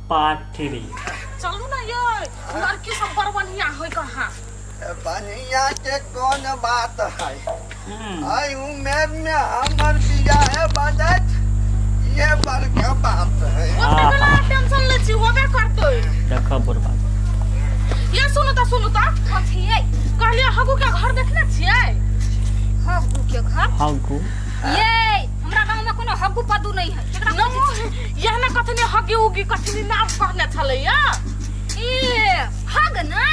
पाठरी चलू ना ये लड़की सब बड़ बढ़िया होय कहाँ बढ़िया के कौन बात है आई उम्र में हमर बियाह बदत ये बड़का बात है ओतना टेंशन ले छी होबे करतै देखो बुढ़वा ये सुनु त कथि है कहलिए हगु के घर देखने छियै हगु के घर हगु ये हमरा गांव में कोनो हगु पदु नहीं है केकरा यह ना कथि हगी उगी कथि नाम कहने छलैया ए हग ना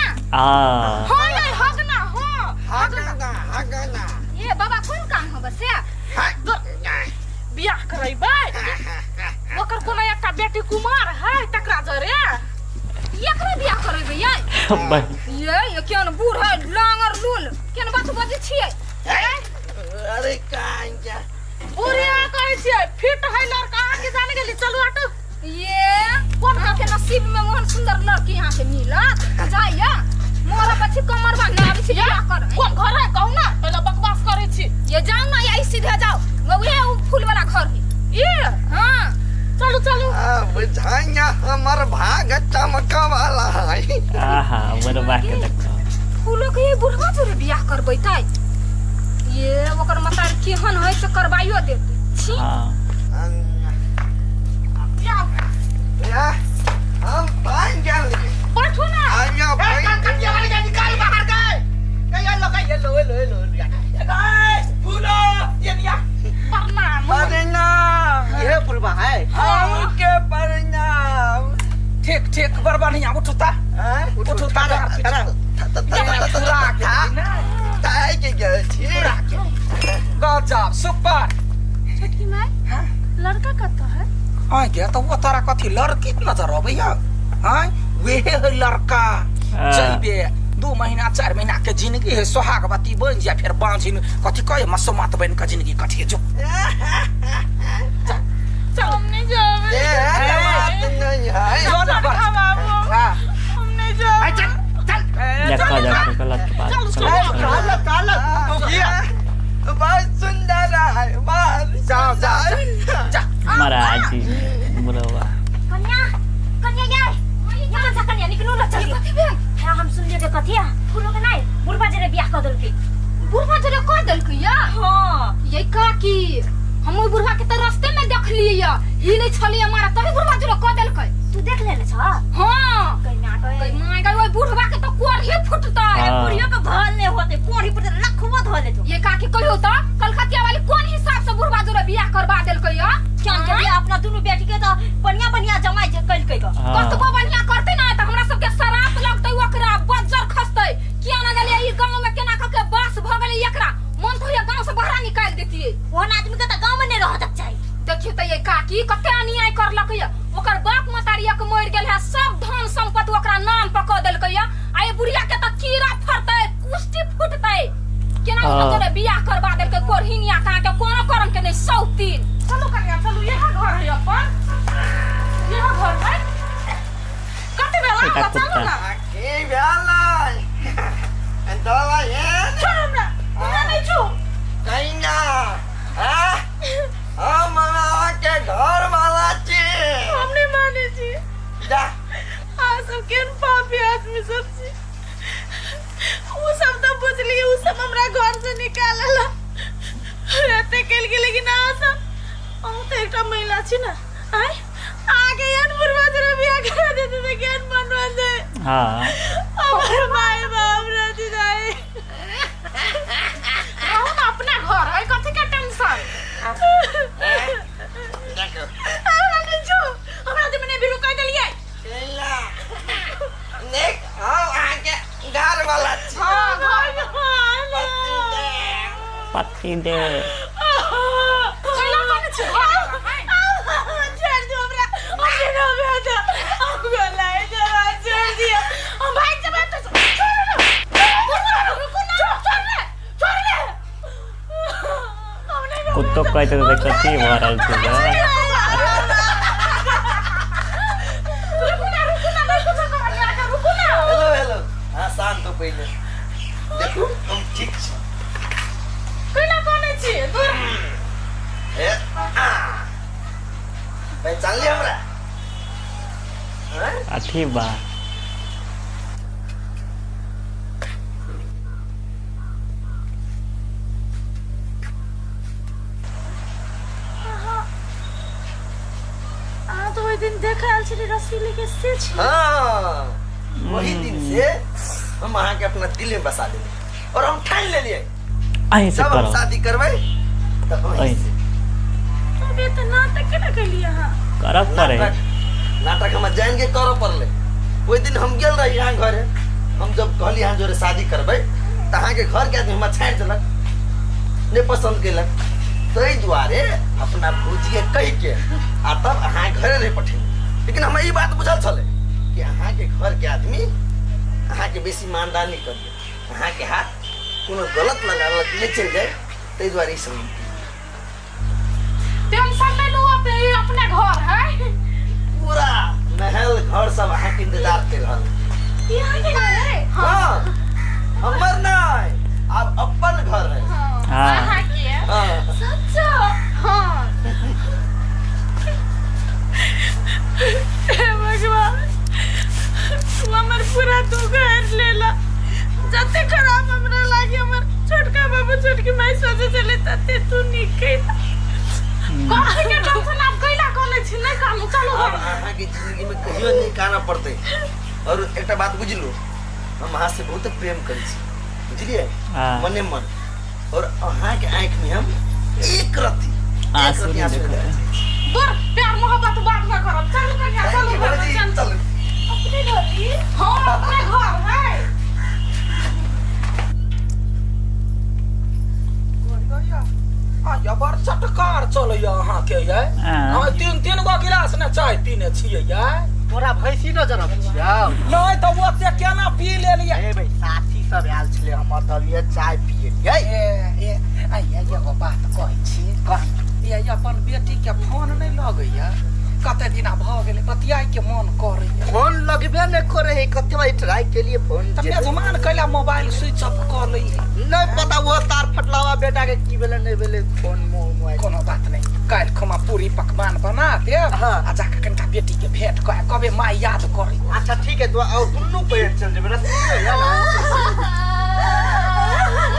हो ये हग ना हो हगना ये बाबा कोन काम हो बसे बियाह करैबै ओकर कोनो एकटा बेटी कुमार है तकरा जरे एकरा बियाह करबै ये केन बूढ़ है लांगर लूल केन बात बजै छियै अरे कांजा पूरे कहै छियै फिट है लड़का आके जाने गेली चलू हट ये कोन के नसीब में मोहन सुंदर लड़की यहां से मिलत जाइया मोरा पछी कमर बांधने आबै छी बियाह कर कोन घर है कहू ना पहले बकवास करै छी ये जाओ ना यही सीधे जाओ वो फूल वाला घर है ये हां चलो चलो बुझाइया हमर भाग चमका वाला है आहा बुढ़वा के देखो फूलो के बुढ़वा जोरे बियाह करबै ताई ये ओकर मतार केहन है से करबाइयो देते छी हां या हम पान गेली बैठो ना आया भाई निकाल बाहर गए ये लो गाइस फूलो ये निया प्रणाम परिणाम ये पुलवा है के परिणाम ठीक ठीक बर बढ़िया उठता उठता ताई के गए थी गजब सुपर छोटकी माई लड़का कत्ता है हां क्या तो वो तारा कथी लड़की नजर आबैया हां वे है लड़का चलबे 2 महीना 4 महीना के जिंदगी है सोहागवती बन जा फिर बांझिन कथी कहे मसोमात बन के जिंदगी कथी जो हमने जावे बात नहीं है हमने जावे देखो गलत बात बहुत सुंदर है जाओ महाराज जी बुढ़वा कन्या यार यहां से कन्या निकलो ना चल कथि बे हां हम सुन लिए कथि फूलो के नहीं बुढ़वा जरे बियाह कर देलकै बुढ़वा जरे कर देलकै या हां ये का की हम बुढ़वा के त रास्ते में देख लिए या ही नहीं छली हमारा तभी बुढ़वा जरे कर देलकै तू देख लेले छ हां कई माय गई ओए बुढ़वा के तो कोढ़ी फुटता है बुढ़िया के भल ने होते कोढ़ी फुट लखवा धले तो ये का की कहियो त कलकतिया वाली कोन हिसाब से बुढ़वा जरे बियाह करबा देलकै या क्या के अपना दोनों बेटी के तो बढ़िया जमाई जे कलकै ग कतबो बढ़िया करते ना त हमरा सब के शराप लगतै ओकरा बज्जर खसतै किया ना जाले ई गांव में केना क के बास भ गेलै एकरा मन तो ये गांव से बाहर निकाल देतिए ओन आदमी के त गांव में नहीं रहत चाहिए देखियो त ये काकी कते अन्याय करलकै ओकर बाप मतारिया के मर गेल है सब धन संपत्ति ओकरा नाम पर क देलकै आ ये बुढ़िया के त कीड़ा फरतै कुष्टी फुटतै केना ओकरा बियाह करबा देलकै कोरहिनिया का के कोनो करम के नहीं सौतीन चलो कन्या चलो यहाँ घर है अपन यहाँ घर है कते बेला चलो ना के बेला दवा ये चलो ना नहीं छु कहिना हम के घर वाला छी हमने माने जी जा सब केन पापी आदमी सब छी वो सब तो बुझली वो सब हमरा घर से निकालला रहते के लेकिन आसा ओ तो एकटा महिला छी ना आय आगे यान बुरवा जरा बियाह करा देते तो केन बनवा दे हां हमर माय बाप रहती जाए हम अपना घर है कथि के टेंशन देखो अरे जो हमरा जे मने भी रुका देलिए केला नेक हम आगे घर वाला छी हां घर पति दे केला कने छी छोड़ दो हमरा ओके न बेटा हम गलाए जरा छोड़ दिया हम भाई जब तो रुको ना छोड़ ले हमने कुत्तो कहते तो कथी भरल छै हेलो हाँ शांत हो पहले देखो हम ठीक छी केला कने छी दूर पहचान लिया हमरा अथी बा तो वही दिन देखा आयल छली रसीली के से छी। हाँ वही दिन से हम अहाँ के अपना दिल में बसा लेंगे और हम ठान ले लिए अहीं से जब हम करो शादी करबै तब वहीं अहीं से से तब ये तो नाटक के ना कलिया हां करब पड़े नाटक हम जान के करो पड़ले। वही दिन हम गेल रही यहाँ घरे हम जब कहली यहाँ जोरे शादी करबै त अहाँ के घर के आदमी हम छाड़ देलक ने पसंद केलक तई दुआरे अपना भौजी कह के आ तब अहाँ घरे नहीं पठेली। लेकिन हमरा ई बात बुझल छले कि अहाँ के घर के आदमी अहाँ के बेसी मानदान नहीं करिए अहाँ के हाथ कोनो गलत लगावल ले चल जाए तई दुआरे ई सब टेंशन ले लो अपने घर है पूरा महल घर सब अहाँ के इंतजार कर रहल। यहाँ के है हाँ हमर नहीं अब अपन घर है। हाँ यहाँ के हाँ सच्चा हाँ हे भगवान तू हमर पूरा तू घर लेला जते खराब हमरा लागे हमर छोटका बाबू छोटकी माई सोचे चले तते तू निके काहे के टेंशन आप कैला कोले छी नहीं काम चलो अब अहाँ की जिंदगी में कहियो नहीं कहना पड़ते। और एक बात बुझलू हम अहाँ से बहुत प्रेम करी छी बुझलिए हाँ। मने मन और अहाँ के आँख में हम एक रत्ती आंसू नहीं आंसू देखते। डाल दी। दूर प्यार मोहब्बत बात ना करो चल कन्या Thank चलो you, बाबूजी, चलो। अपने घरी हां अपने घर है या बड़ चटकार चलैया अहाँ के ये हाँ। तीन गो गिलास ने चाय पीने छियै ये तोरा भैंसी नजर आबै छियौ नहीं तो ओते केना पी लेलियै ए भाई साथी सब आयल छले हमर तबियत चाय पिए ए एगो बात कहै छी ये अपन बेटी के फोन नहीं लगैया कते दिना भ गेलै बतियाई के मन करैया फोन लगबे नहीं करे है कते बार ट्राई के लिए फोन त मेजमान कैला मोबाइल स्विच ऑफ कर लै नहीं पता वो तार फटलावा बेटा के की भेले नहीं भेले फोन मोबाइल कोनो बात नहीं काल खुमा पूरी पकवान बना दे हाँ। आ जाके कनिटा बेटी के भेंट कबे माई याद करी अच्छा ठीक है तो और दुन्नु पेड़ चल जेबे रस्ते में या ना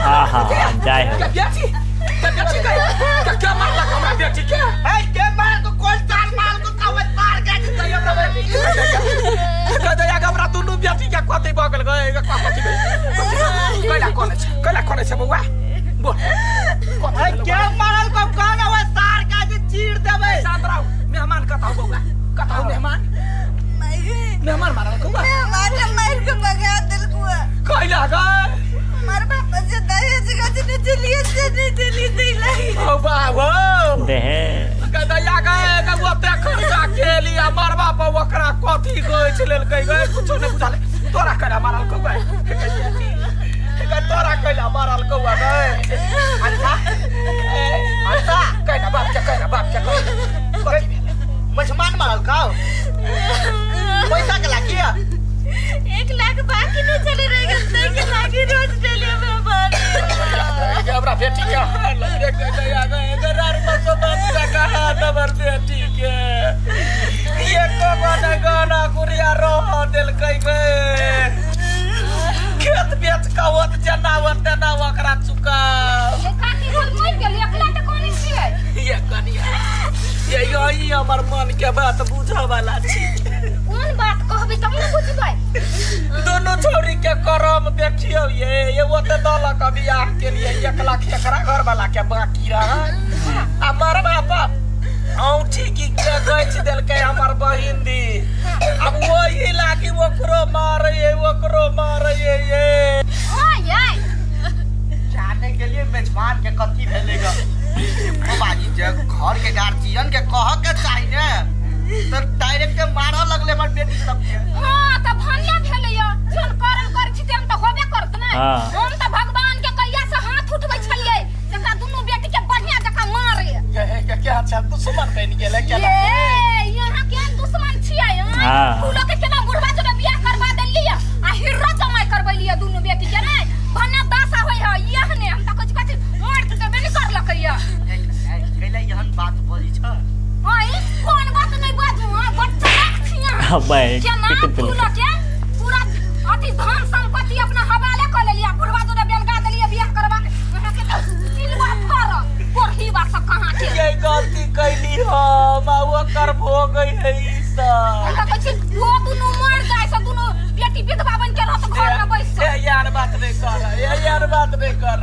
हाँ हाँ जाए हो बेटी क्या मारला हमरा बेटी के है के मार को कोई तार मार को तावे तार के दे हमरा बेटी कदया गबरा दुनु बेटी के कते बगल गए कथि कैला कोने छ बउआ बोल है के मारल को कौन है तार का जे चीर देबे सादराव मेहमान कथाउ बउआ कथाउ मेहमान मेहमान मारल को मार के भगा दिल को कैला गए मार बाप से दहेज का ने चलिए से नहीं चली दिलाई ओ बाबू देहे कदया गए गबो ते खर्चा के लिए मरबा पर ओकरा कथि गए छलेल गए कुछ नहीं बुझाले तोरा कैला मारल को गए तोरा कैला मारल को गए अच्छा कैला बाप के कथि मजमान मारल का पैसा के लागिया 1 लाख बाकी नहीं चले रहेगा के लागी रोज डेली में बारी गबरा बेटी के लगे कदया गए गरार में सो बात का नंबर बेटी के ये को गाना गुड़िया रो दिल कई गए खेत बेच कवत जनावत ना ओकरा चुका ये काकी रोज मर गेली अकेला त कोनी छियै ये कनिया ये यही हमर मन के बात बुझा वाला छी कोन बात कहबै तब न बुझबै दोनों छोरी के करम देखियो ये ओते दलक बियाह के लिए 1 लाख एकरा घर वाला के बाकी रहा आ मर बापा औठी की के गछ देलकै हमर बहिन दी अब वही लागी ओकरो मारे ये हां याय जाने के लिए मेजबान के कथी भेलेगा ओ बाजी जे घर के गार्जियन के कह के चाहिए ने तो डायरेक्ट मारा लगले हमर बेटी सब के हां त भनिया भेलैया जन करल कर छी हम त होबे करत ने हाँ। हम त भगवान के कहिया से हाथ उठबै छलियै जकरा दुनु बेटी के बढ़िया जका मारे ये क्या अच्छा दुश्मन बन गेलै क्या ये यहाँ के दुश्मन छियै हाँ। तू लोग के केना बुढ़वा जरा बियाह करवा देलियै आ हिर्रो जमाई करबैलियै दुनु बेटी के ने भन्ना दासा होय है यहने हम त कुछ कथि मार के देबे नहीं करलकैया कैले यहन बात बोली छ हां कोन बात नहीं बाजू हां बच्चा छिया बहन क्या नाम पिट फूल के पूरा अति धन संपत्ति अपना हवाले कर लेलिया बुढ़वा तो बेलगा देलिया बियाह करवा के वहां के दिलवा फर पोरही बा सब कहां के ये गलती कैली हम वो कर भो गई है ई सब हमरा कहै वो दुनु मर जाय से दुनु बेटी विधवा बन के रहत घर में बैस ये यार बात नहीं कर ये यार बात नहीं कर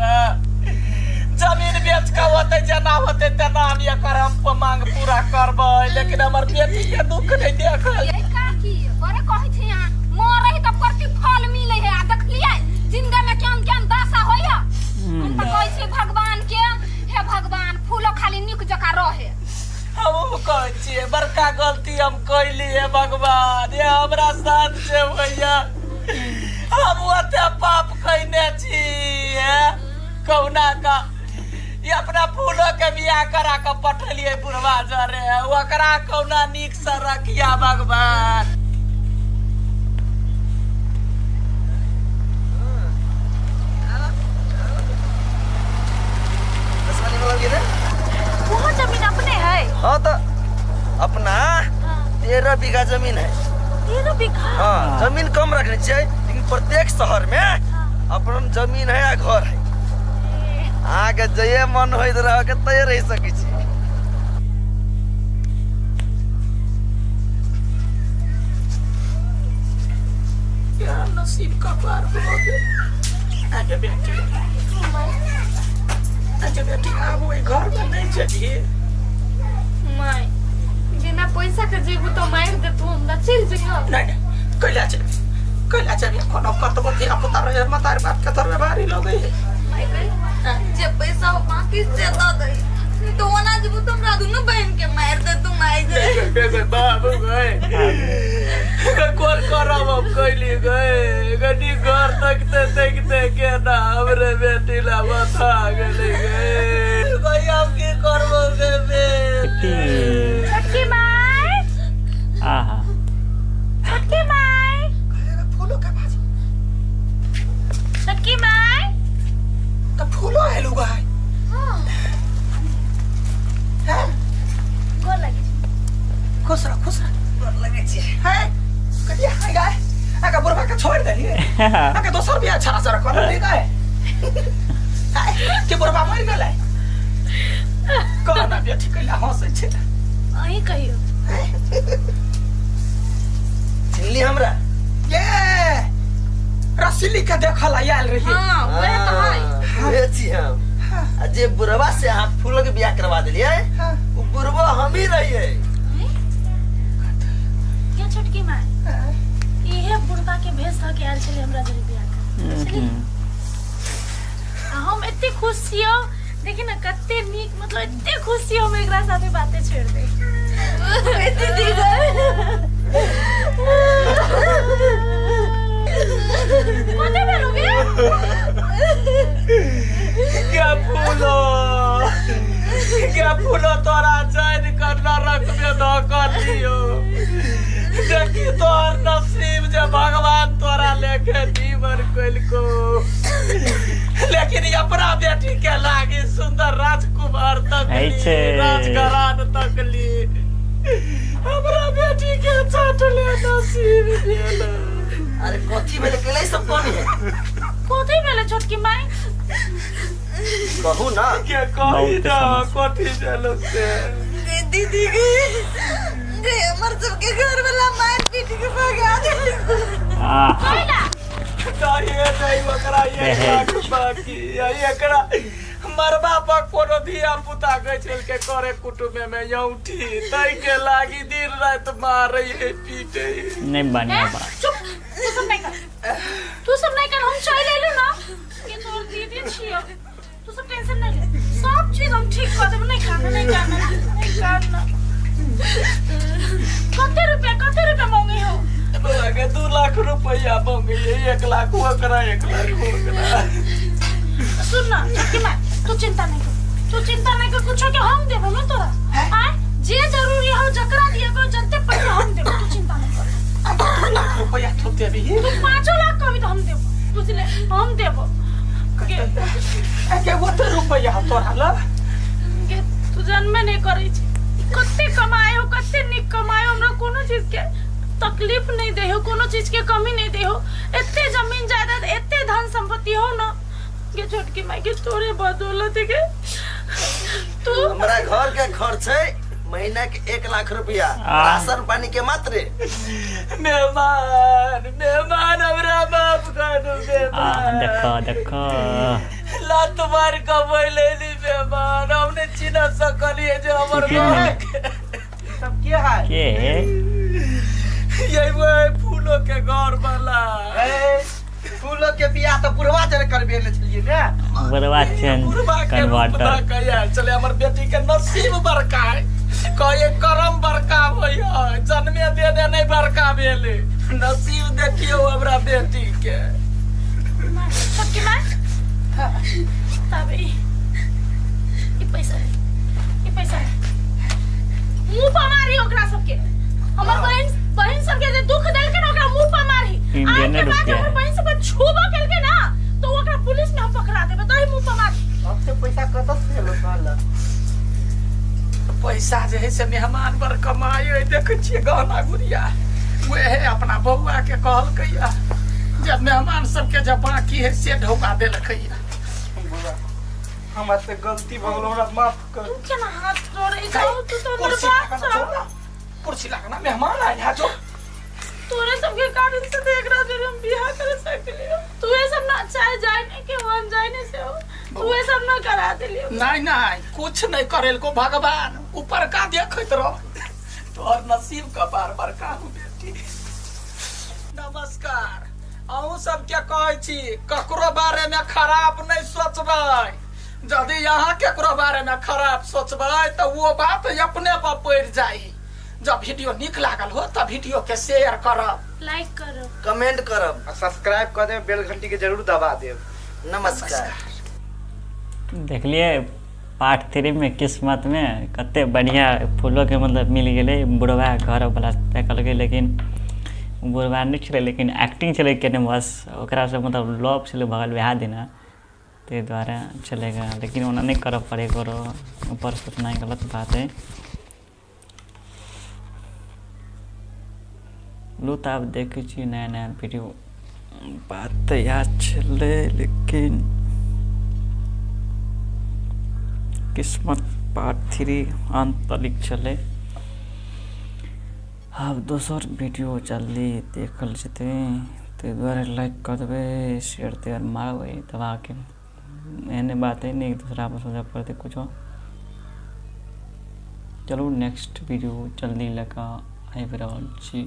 जमीन बेच के होते जना होते तना हम ये कर हम मांग पूरा करबै लेकिन हमर बेटी के दुख नहीं देखल ये का की बड़े कहै छी यहां मर रही त प्रतिफल मिले है आ देखलिए जिंदगी में केन केन दशा होया हम त कहै छी भगवान के हे भगवान फूलो खाली निक जका रहे हम कहै छियै बड़का गलती हम कैली है भगवान ये हमरा साथ से भैया हम ओते पाप कैने छी कौना का ये अपना फूलो के बियाह करा के पठलिए बुढ़वा जरे ओकरा कौना नीक से रखिया भगवान आसमानी वाला गिरे वो जमीन अपने है। हाँ तो अपना 13 बीघा जमीन है। 13 बीघा। हाँ जमीन कम रखनी चाहिए लेकिन प्रत्येक शहर में अपन जमीन है या घर है आगे जये मन होइत रह के तय रह सकै छी क्या नसीब का पार हो गया आगे बेटी आप वही घर में नहीं चलिए माय बिना पैसा के जेबू तो मार दे तू हमरा चल जइयो नहीं कैला चलिए कोनो कतबो दिया पुता रहे मतार बात के तरवे भारी लगे माय जे पैसा हो बाकी से दे दे तो वना जेबू तो हमरा दुनु बहन के मार दे तू माय जे बाबू गए कोर करब हम कैली गए गनी घर तकते के ना हमरे बेटी ला बता गेले गए भाई हम की करबो गे बेटी छोटकी माय आहा छोटकी माय फूलो का भाजी छोटकी माय तो फूलो है लुगा है हैं गोर लगे खुश रह गोर लगे छी है कहिया है गाय आका बुढ़वा के छोड़ देलिए आका दोसर भी अच्छा से कर ले गाय के बुढ़वा मर गेलै कहना बेटी कैला हंसै छै अही कहियो चिल्ली हमरा ये रसीली के देखल आयल रही हां वे तो है वे छी हम आ जे बुढ़वा से हां फूलो के बियाह करवा देलिए वो बुढ़वा हम ही रहिए क्या छोटकी माय इहे बुढ़वा के भेस ध के आयल छले हमरा जरी बियाह कर हम एते खुश छियो देखिन न कते नीक मतलब एते खुश छियो हम एकरा साथे बातें छेड़ दे एते दीदा कोते बेलोगे क्या फूलो तोरा जान कर नरक में धकर दियो देखी तोर नसीब जे भगवान तोरा लेके जीवन कइल को लेकिन अपना बेटी के लागी सुंदर राजकुमार तक राजघरान तक ली हमरा बेटी के चाटले नसीब दिया अरे कथी भेले केले सब कोनी है कोते बेले छोटकी माय कहू ना क्या कही ना कथी चलो से दीदी के हमर सबके घर वाला मार पीट के भगा दे आहा नहीं वकरा ये लाख बाकी एकरा मरबा पर कोनो धिया पुता गई चल के करे कुटुंब में यौठी तई के लागी दिन रात मारे है पीटे नहीं बनिया बा चुप तू सब नहीं कर हम चाय ले लो ना ये तो दीदी छियो तू सब टेंशन नहीं ले सब चीज हम ठीक कर देब नहीं करना कते रुपया मांगे हो लगे 2 लाख रुपया मांगे 1 लाख वकरा 1 लाख वकरा सुन ना छोटकी माय तू चिंता नहीं कर कुछ के हम देबो ना तोरा आ जे जरूरी हो जकरा दिएबो जते पैसा हम देबो तू चिंता नहीं कर 2 लाख रुपया थोते भी तू 5 लाख का भी तो हम देबो बुझले हम देबो के वो तो रुपया तोरा ल के तू जन्म नहीं करै छी कते कमाए हो कते निक कमाए हमरा कोनो चीज के तकलीफ नहीं दे हो, कोनो चीज के कमी नहीं दे हो। इतने जमीन जायदाद, इतने धन संपत्ति हो ना के छोटकी माई के तोरे बदौलत के तू हमरा घर के खर्च है महीना के 1 लाख रुपया, राशन पानी के मात्र। मेहमान मेहमान हमरा माफ कर दो मेहमान। देखो लात मार कमाई लेली मेहमान, हमने चिन्ह सकली है जो हमर सब क्या है? के यही वो फूलों के घर वाला। फूलों के बियाह तो बुढ़वा जरे करबे ले छलिए ने। बरवा चेंज कन्वर्टर कहिया चले हमर बेटी के नसीब बड़का है, कहे करम बड़का होइया, जन्मे देने नहीं बड़का भेले। नसीब देखियो हमरा बेटी के। छोटकी माई तबे ई पैसा है मुंह पर मारी ओकरा सबके। हमर बहन सबके जे दुख देल के ना ओकरा मुंह पर मारी। आज के बाद हमर बहन सबके छुबो केल के ना तो ओकरा पुलिस में हम पकड़ा देबे, तही मुंह पर मारी। अब से पैसा कत से लो साला? पैसा जे है से मेहमान पर कमाई है, देख छिए गहना गुड़िया वे है अपना बउआ के कहल कहिया जब मेहमान सबके जब बाकी है से ढौका देल कहिया। हमरा से गलती भ गेल, हमरा माफ कर। तू केना हाथ जोड़े जाओ, तू तो हमर बात छौ। कुर्सी लगाना मेहमान आए यहाँ जो तोरे सबके कारण से तो एकरा जरे हम बियाह कर सकलियो। तू ये सब ना चाहे जाए नहीं के वन जाए नहीं से हो, तू ये सब ना करा देलियो। नहीं कुछ नहीं करेल को भगवान ऊपर का देखत रहो, तोहर नसीब का बार का हो बेटी। नमस्कार, अहूँ सब क्या कहै छी ककरो बारे में खराब नहीं सोचबै। यदि यहाँ केकरो बारे में खराब सोचबै तो वो बात अपने पर पड़ जाई। जब वीडियो निक लागल हो तब वीडियो के शेयर करब, लाइक करो, कमेंट करब, सब्सक्राइब कर देब, बेल घंटी के जरूर दबा देब। नमस्कार। देखलिए पार्ट 3 में किस्मत में कते बढ़िया फूलों के मतलब मिल गए। बुढ़वा घर वाला देखल गए, लेकिन बुढ़वा नहीं चले, लेकिन एक्टिंग चले के बस ओकरा से मतलब लव चले भगल वह दिन ते द्वारा चलेगा, लेकिन ओना नहीं कर पड़े करो ऊपर सोचना ही गलत बात है। लो तो आप देखे नया नया वीडियो बात तो याद चले, लेकिन किस्मत पार्ट 3 अंत तक चले। अब दोसर वीडियो जल्दी देखल जेते, ते द्वारा लाइक कर देवे, शेयर तेयर मारबे दबा के। एहने बात है नहीं दूसरा पर सोचा पड़ते कुछ। चलो नेक्स्ट वीडियो जल्दी लगा आबि रहल छी।